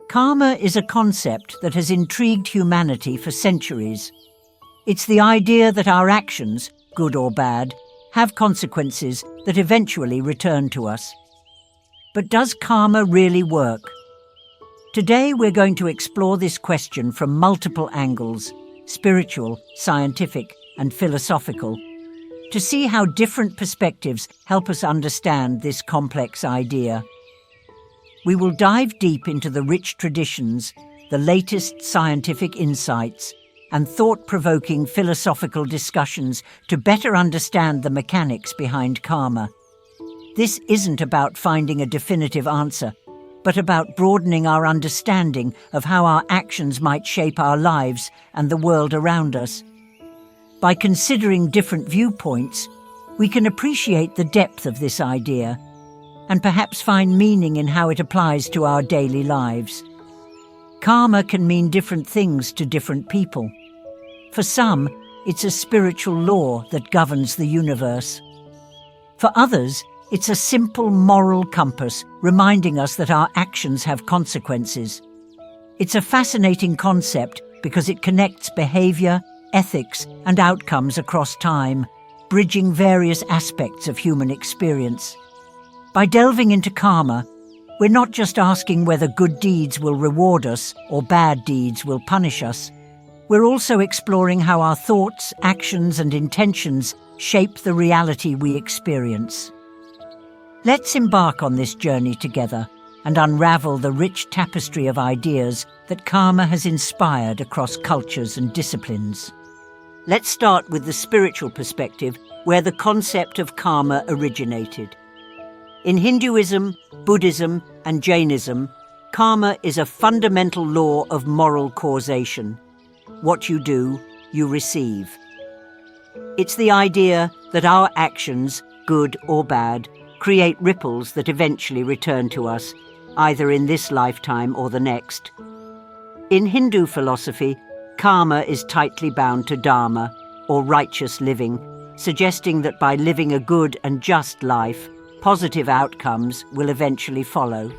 Karma is a concept that has intrigued humanity for centuries. It's the idea that our actions, good or bad, have consequences that eventually return to us. But does karma really work? Today we're going to explore this question from multiple angles, spiritual, scientific, and philosophical, to see how different perspectives help us understand this complex idea. We will dive deep into the rich traditions, the latest scientific insights, and thought-provoking philosophical discussions to better understand the mechanics behind karma. This isn't about finding a definitive answer, but about broadening our understanding of how our actions might shape our lives and the world around us. By considering different viewpoints, we can appreciate the depth of this idea and perhaps find meaning in how it applies to our daily lives. Karma can mean different things to different people. For some, it's a spiritual law that governs the universe. For others, it's a simple moral compass reminding us that our actions have consequences. It's a fascinating concept because it connects behavior, ethics, and outcomes across time, bridging various aspects of human experience. By delving into karma, we're not just asking whether good deeds will reward us or bad deeds will punish us. We're also exploring how our thoughts, actions, and intentions shape the reality we experience. Let's embark on this journey together and unravel the rich tapestry of ideas that karma has inspired across cultures and disciplines. Let's start with the spiritual perspective, where the concept of karma originated. In Hinduism, Buddhism, and Jainism, karma is a fundamental law of moral causation. What you do, you receive. It's the idea that our actions, good or bad, create ripples that eventually return to us, either in this lifetime or the next. In Hindu philosophy, karma is tightly bound to dharma, or righteous living, suggesting that by living a good and just life, positive outcomes will eventually follow.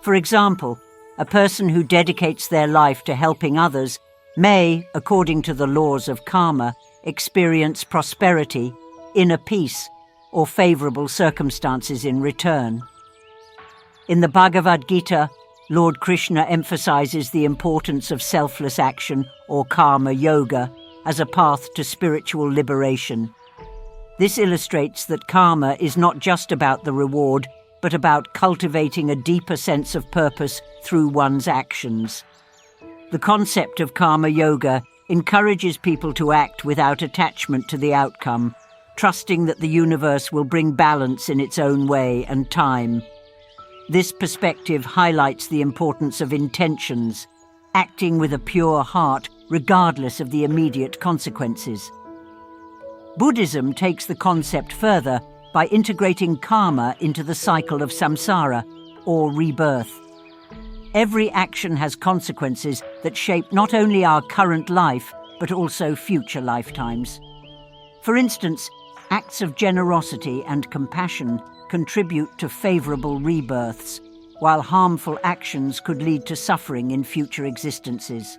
For example, a person who dedicates their life to helping others may, according to the laws of karma, experience prosperity, inner peace, or favorable circumstances in return. In the Bhagavad Gita, Lord Krishna emphasizes the importance of selfless action, or karma yoga, as a path to spiritual liberation. This illustrates that karma is not just about the reward, but about cultivating a deeper sense of purpose through one's actions. The concept of karma yoga encourages people to act without attachment to the outcome, trusting that the universe will bring balance in its own way and time. This perspective highlights the importance of intentions, acting with a pure heart regardless of the immediate consequences. Buddhism takes the concept further by integrating karma into the cycle of samsara, or rebirth. Every action has consequences that shape not only our current life, but also future lifetimes. For instance, acts of generosity and compassion contribute to favorable rebirths, while harmful actions could lead to suffering in future existences.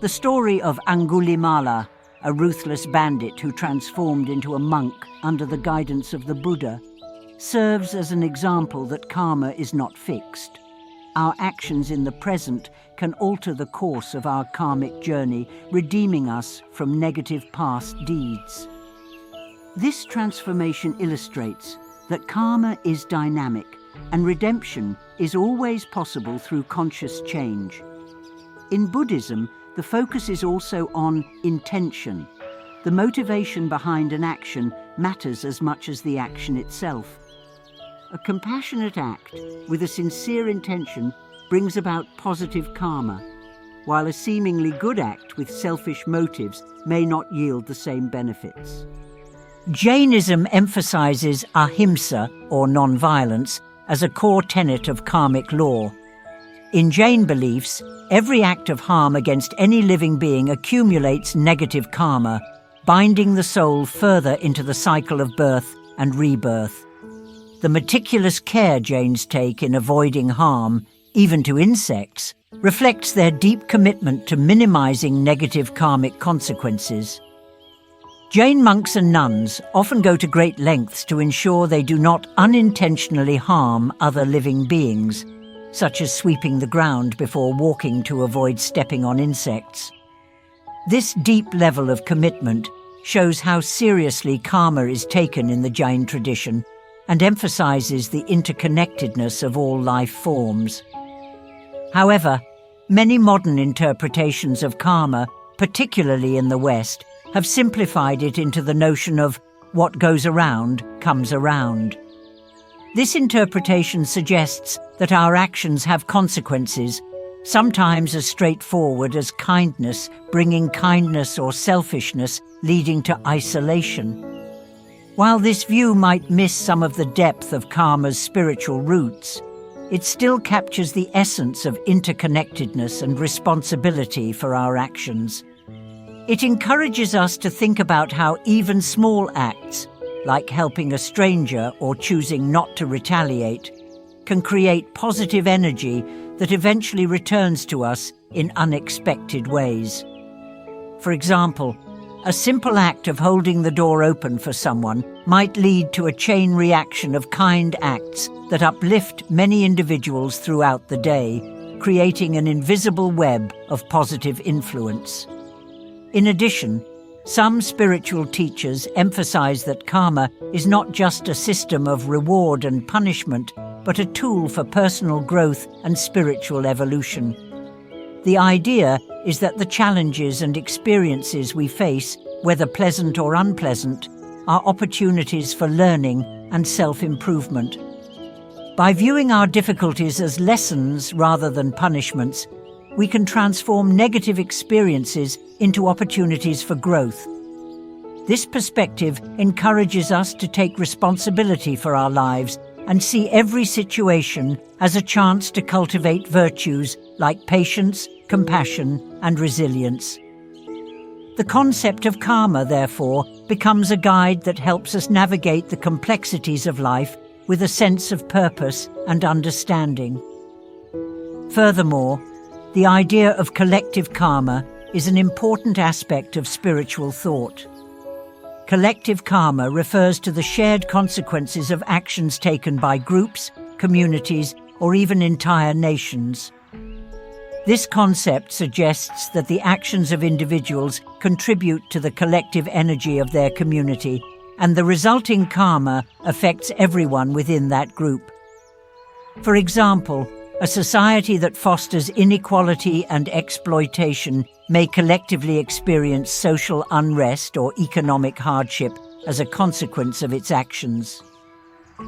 The story of Angulimala, a ruthless bandit who transformed into a monk under the guidance of the Buddha, serves as an example that karma is not fixed. Our actions in the present can alter the course of our karmic journey, redeeming us from negative past deeds. This transformation illustrates that karma is dynamic and redemption is always possible through conscious change. In Buddhism, the focus is also on intention. The motivation behind an action matters as much as the action itself. A compassionate act with a sincere intention brings about positive karma, while a seemingly good act with selfish motives may not yield the same benefits. Jainism emphasizes ahimsa, or non-violence, as a core tenet of karmic law. In Jain beliefs, every act of harm against any living being accumulates negative karma, binding the soul further into the cycle of birth and rebirth. The meticulous care Jains take in avoiding harm even to insects, reflects their deep commitment to minimizing negative karmic consequences. Jain monks and nuns often go to great lengths to ensure they do not unintentionally harm other living beings, such as sweeping the ground before walking to avoid stepping on insects. This deep level of commitment shows how seriously karma is taken in the Jain tradition and emphasizes the interconnectedness of all life forms. However, many modern interpretations of karma, particularly in the West, have simplified it into the notion of what goes around comes around. This interpretation suggests that our actions have consequences, sometimes as straightforward as kindness bringing kindness or selfishness leading to isolation. While this view might miss some of the depth of karma's spiritual roots, it still captures the essence of interconnectedness and responsibility for our actions. It encourages us to think about how even small acts, like helping a stranger or choosing not to retaliate, can create positive energy that eventually returns to us in unexpected ways. For example, a simple act of holding the door open for someone might lead to a chain reaction of kind acts that uplift many individuals throughout the day, creating an invisible web of positive influence. In addition, some spiritual teachers emphasize that karma is not just a system of reward and punishment, but a tool for personal growth and spiritual evolution. The idea is that the challenges and experiences we face, whether pleasant or unpleasant, are opportunities for learning and self-improvement. By viewing our difficulties as lessons rather than punishments, we can transform negative experiences into opportunities for growth. This perspective encourages us to take responsibility for our lives and see every situation as a chance to cultivate virtues like patience, compassion, and resilience. The concept of karma, therefore, becomes a guide that helps us navigate the complexities of life with a sense of purpose and understanding. Furthermore, the idea of collective karma is an important aspect of spiritual thought. Collective karma refers to the shared consequences of actions taken by groups, communities, or even entire nations. This concept suggests that the actions of individuals contribute to the collective energy of their community, and the resulting karma affects everyone within that group. For example, a society that fosters inequality and exploitation may collectively experience social unrest or economic hardship as a consequence of its actions.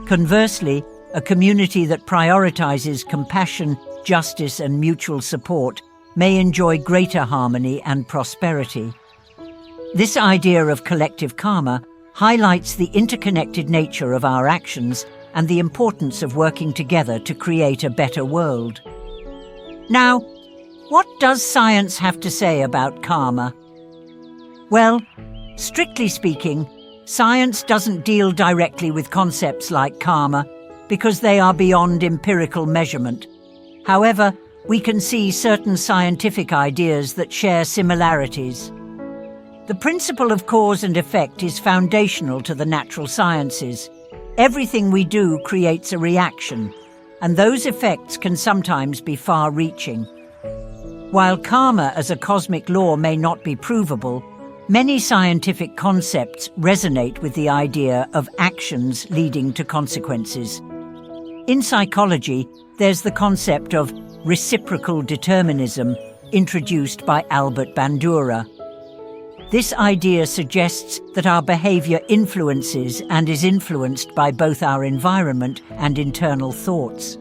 Conversely, a community that prioritizes compassion, justice, and mutual support may enjoy greater harmony and prosperity. This idea of collective karma highlights the interconnected nature of our actions and the importance of working together to create a better world. Now, what does science have to say about karma? Well, strictly speaking, science doesn't deal directly with concepts like karma because they are beyond empirical measurement. However, we can see certain scientific ideas that share similarities. The principle of cause and effect is foundational to the natural sciences. Everything we do creates a reaction, and those effects can sometimes be far-reaching. While karma as a cosmic law may not be provable, many scientific concepts resonate with the idea of actions leading to consequences. In psychology, there's the concept of reciprocal determinism introduced by Albert Bandura. This idea suggests that our behavior influences and is influenced by both our environment and internal thoughts.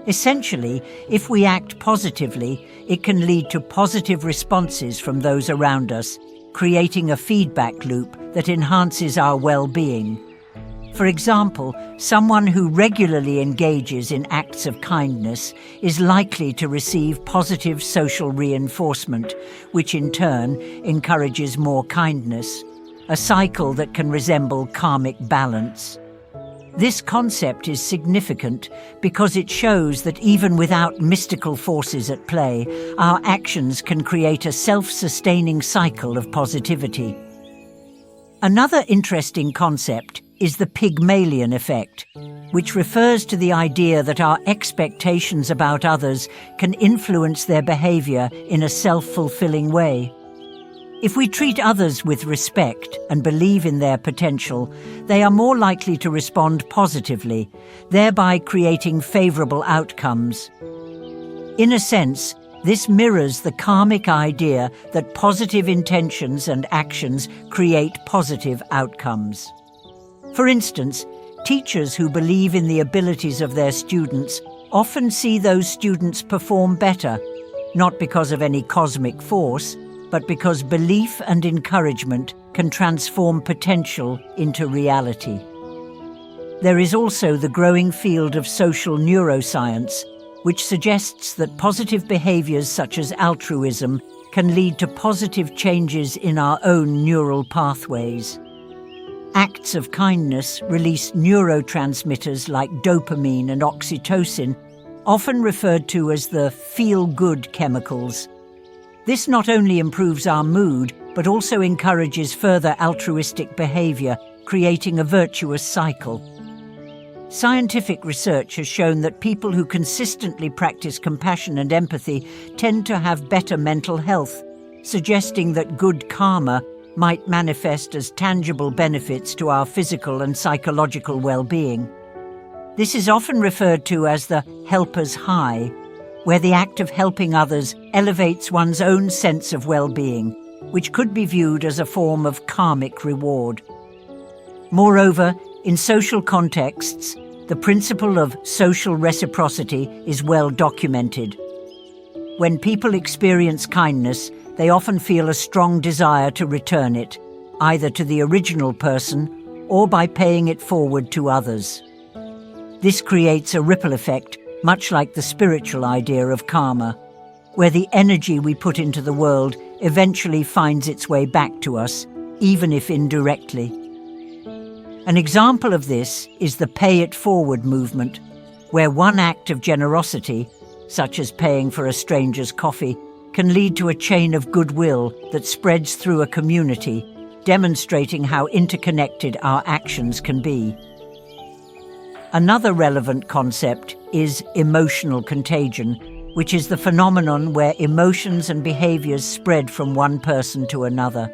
Essentially, if we act positively, it can lead to positive responses from those around us, creating a feedback loop that enhances our well-being. For example, someone who regularly engages in acts of kindness is likely to receive positive social reinforcement, which in turn encourages more kindness, a cycle that can resemble karmic balance. This concept is significant because it shows that even without mystical forces at play, our actions can create a self-sustaining cycle of positivity. Another interesting concept is the Pygmalion effect, which refers to the idea that our expectations about others can influence their behavior in a self-fulfilling way. If we treat others with respect and believe in their potential, they are more likely to respond positively, thereby creating favorable outcomes. In a sense, this mirrors the karmic idea that positive intentions and actions create positive outcomes. For instance, teachers who believe in the abilities of their students often see those students perform better, not because of any cosmic force, but because belief and encouragement can transform potential into reality. There is also the growing field of social neuroscience, which suggests that positive behaviors such as altruism can lead to positive changes in our own neural pathways. Acts of kindness release neurotransmitters like dopamine and oxytocin, often referred to as the feel-good chemicals. This not only improves our mood, but also encourages further altruistic behavior, creating a virtuous cycle. Scientific research has shown that people who consistently practice compassion and empathy tend to have better mental health, suggesting that good karma might manifest as tangible benefits to our physical and psychological well-being. This is often referred to as the helper's high, where the act of helping others elevates one's own sense of well-being, which could be viewed as a form of karmic reward. Moreover, in social contexts, the principle of social reciprocity is well documented. When people experience kindness, they often feel a strong desire to return it, either to the original person or by paying it forward to others. This creates a ripple effect, much like the spiritual idea of karma, where the energy we put into the world eventually finds its way back to us, even if indirectly. An example of this is the Pay It Forward movement, where one act of generosity, such as paying for a stranger's coffee, can lead to a chain of goodwill that spreads through a community, demonstrating how interconnected our actions can be. Another relevant concept is emotional contagion, which is the phenomenon where emotions and behaviors spread from one person to another.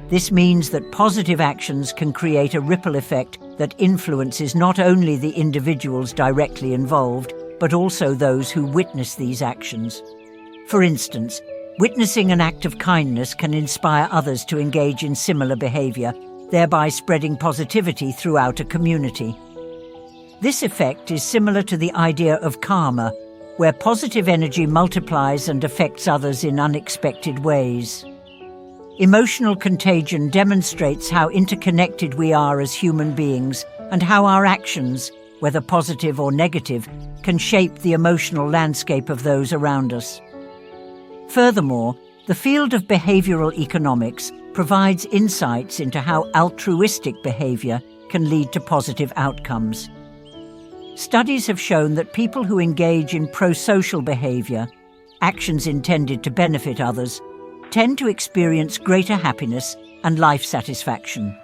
This means that positive actions can create a ripple effect that influences not only the individuals directly involved, but also those who witness these actions. For instance, witnessing an act of kindness can inspire others to engage in similar behavior, thereby spreading positivity throughout a community. This effect is similar to the idea of karma, where positive energy multiplies and affects others in unexpected ways. Emotional contagion demonstrates how interconnected we are as human beings and how our actions, whether positive or negative, can shape the emotional landscape of those around us. Furthermore, the field of behavioral economics provides insights into how altruistic behavior can lead to positive outcomes. Studies have shown that people who engage in pro-social behavior, actions intended to benefit others, tend to experience greater happiness and life satisfaction.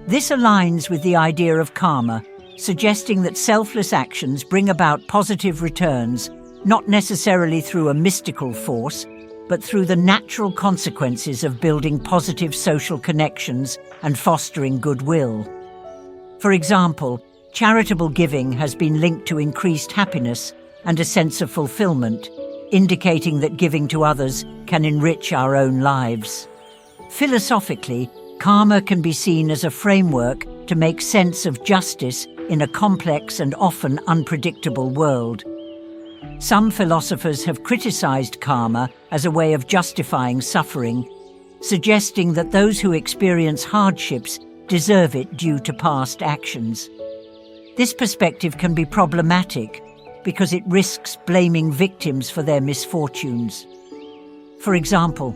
This aligns with the idea of karma, suggesting that selfless actions bring about positive returns, not necessarily through a mystical force, but through the natural consequences of building positive social connections and fostering goodwill. For example, charitable giving has been linked to increased happiness and a sense of fulfillment, indicating that giving to others can enrich our own lives. Philosophically, karma can be seen as a framework to make sense of justice in a complex and often unpredictable world. Some philosophers have criticized karma as a way of justifying suffering, suggesting that those who experience hardships deserve it due to past actions. This perspective can be problematic because it risks blaming victims for their misfortunes. For example,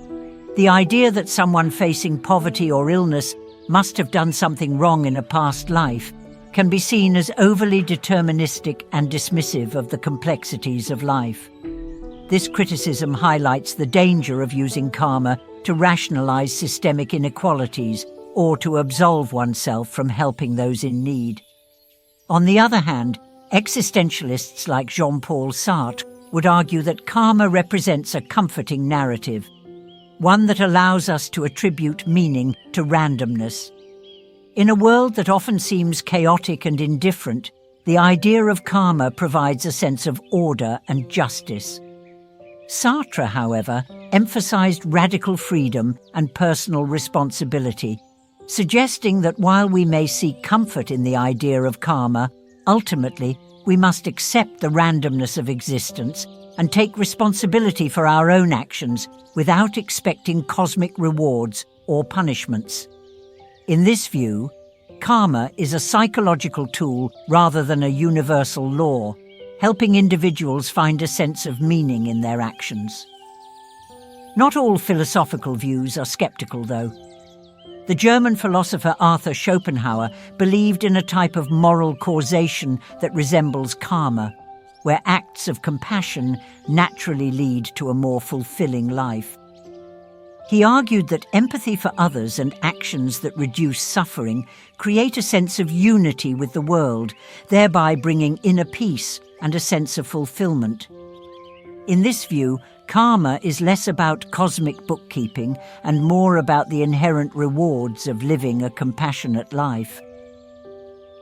the idea that someone facing poverty or illness must have done something wrong in a past life can be seen as overly deterministic and dismissive of the complexities of life. This criticism highlights the danger of using karma to rationalize systemic inequalities or to absolve oneself from helping those in need. On the other hand, existentialists like Jean-Paul Sartre would argue that karma represents a comforting narrative, one that allows us to attribute meaning to randomness. In a world that often seems chaotic and indifferent, the idea of karma provides a sense of order and justice. Sartre, however, emphasized radical freedom and personal responsibility, suggesting that while we may seek comfort in the idea of karma, ultimately we must accept the randomness of existence and take responsibility for our own actions without expecting cosmic rewards or punishments. In this view, karma is a psychological tool rather than a universal law, helping individuals find a sense of meaning in their actions. Not all philosophical views are skeptical, though. The German philosopher Arthur Schopenhauer believed in a type of moral causation that resembles karma, where acts of compassion naturally lead to a more fulfilling life. He argued that empathy for others and actions that reduce suffering create a sense of unity with the world, thereby bringing inner peace and a sense of fulfillment. In this view, karma is less about cosmic bookkeeping and more about the inherent rewards of living a compassionate life.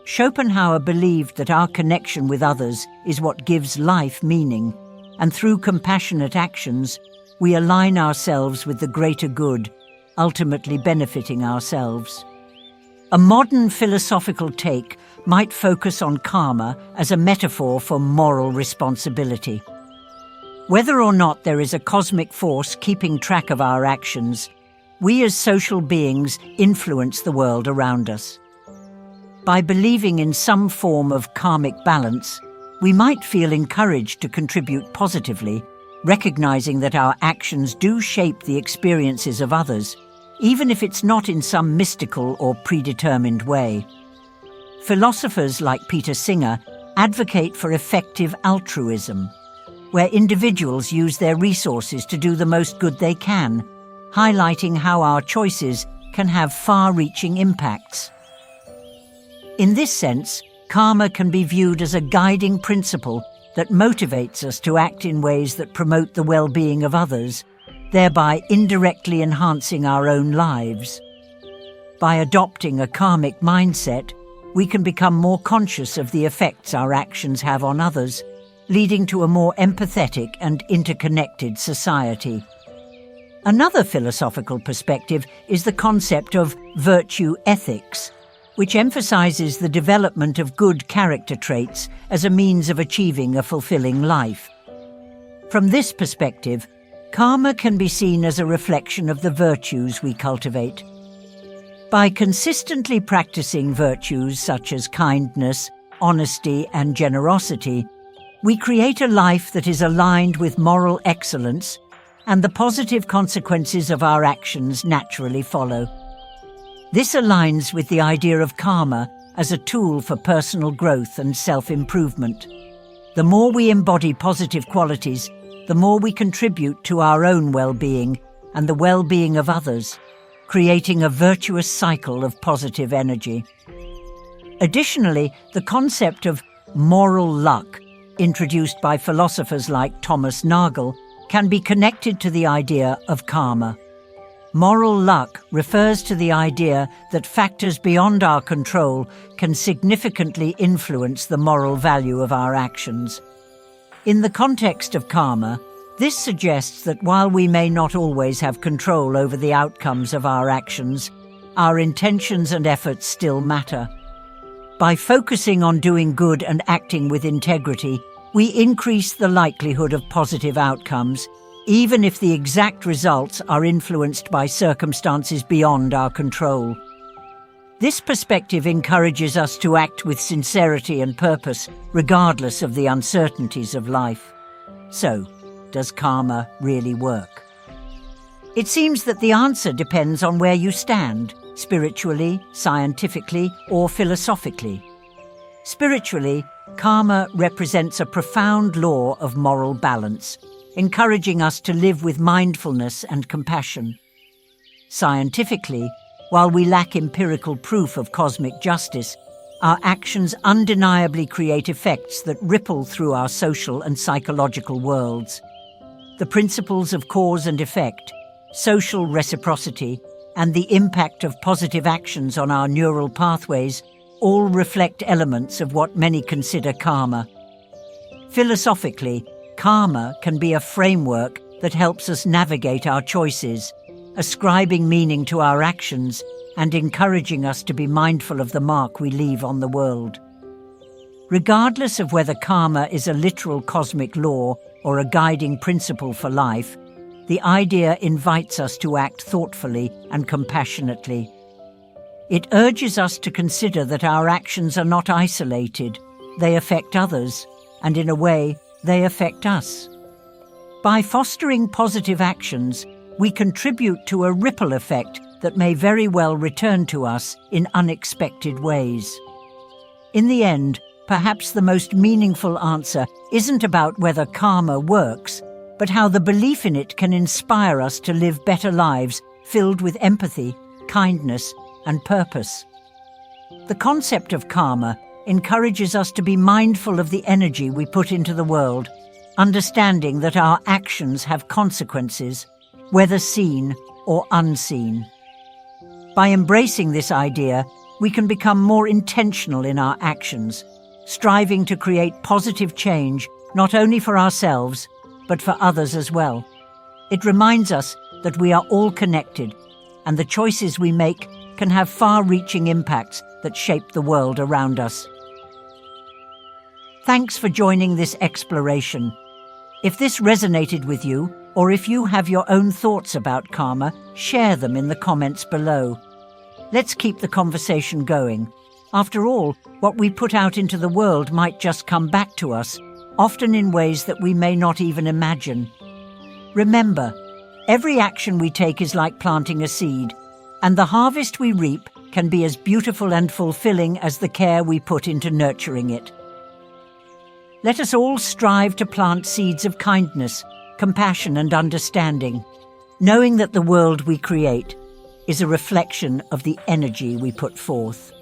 Schopenhauer believed that our connection with others is what gives life meaning, and through compassionate actions, we align ourselves with the greater good, ultimately benefiting ourselves. A modern philosophical take might focus on karma as a metaphor for moral responsibility. Whether or not there is a cosmic force keeping track of our actions, we as social beings influence the world around us. By believing in some form of karmic balance, we might feel encouraged to contribute positively, recognizing that our actions do shape the experiences of others, even if it's not in some mystical or predetermined way. Philosophers like Peter Singer advocate for effective altruism, where individuals use their resources to do the most good they can, highlighting how our choices can have far-reaching impacts. In this sense, karma can be viewed as a guiding principle that motivates us to act in ways that promote the well-being of others, thereby indirectly enhancing our own lives. By adopting a karmic mindset, we can become more conscious of the effects our actions have on others, leading to a more empathetic and interconnected society. Another philosophical perspective is the concept of virtue ethics, which emphasizes the development of good character traits as a means of achieving a fulfilling life. From this perspective, karma can be seen as a reflection of the virtues we cultivate. By consistently practicing virtues such as kindness, honesty, and generosity, we create a life that is aligned with moral excellence, and the positive consequences of our actions naturally follow. This aligns with the idea of karma as a tool for personal growth and self-improvement. The more we embody positive qualities, the more we contribute to our own well-being and the well-being of others, creating a virtuous cycle of positive energy. Additionally, the concept of moral luck, introduced by philosophers like Thomas Nagel, can be connected to the idea of karma. Moral luck refers to the idea that factors beyond our control can significantly influence the moral value of our actions. In the context of karma, this suggests that while we may not always have control over the outcomes of our actions, our intentions and efforts still matter. By focusing on doing good and acting with integrity, we increase the likelihood of positive outcomes, even if the exact results are influenced by circumstances beyond our control. This perspective encourages us to act with sincerity and purpose, regardless of the uncertainties of life. So, does karma really work? It seems that the answer depends on where you stand, spiritually, scientifically, or philosophically. Spiritually, karma represents a profound law of moral balance, encouraging us to live with mindfulness and compassion. Scientifically, while we lack empirical proof of cosmic justice, our actions undeniably create effects that ripple through our social and psychological worlds. The principles of cause and effect, social reciprocity, and the impact of positive actions on our neural pathways all reflect elements of what many consider karma. Philosophically, karma can be a framework that helps us navigate our choices, ascribing meaning to our actions and encouraging us to be mindful of the mark we leave on the world. Regardless of whether karma is a literal cosmic law or a guiding principle for life, the idea invites us to act thoughtfully and compassionately. It urges us to consider that our actions are not isolated. They affect others, and in a way, they affect us. By fostering positive actions, we contribute to a ripple effect that may very well return to us in unexpected ways. In the end, perhaps the most meaningful answer isn't about whether karma works, but how the belief in it can inspire us to live better lives filled with empathy, kindness, and purpose. The concept of karma encourages us to be mindful of the energy we put into the world, understanding that our actions have consequences, whether seen or unseen. By embracing this idea, we can become more intentional in our actions, striving to create positive change not only for ourselves, but for others as well. It reminds us that we are all connected, and the choices we make can have far-reaching impacts that shape the world around us. Thanks for joining this exploration. If this resonated with you, or if you have your own thoughts about karma, share them in the comments below. Let's keep the conversation going. After all, what we put out into the world might just come back to us, often in ways that we may not even imagine. Remember, every action we take is like planting a seed, and the harvest we reap can be as beautiful and fulfilling as the care we put into nurturing it. Let us all strive to plant seeds of kindness, compassion, and understanding, knowing that the world we create is a reflection of the energy we put forth.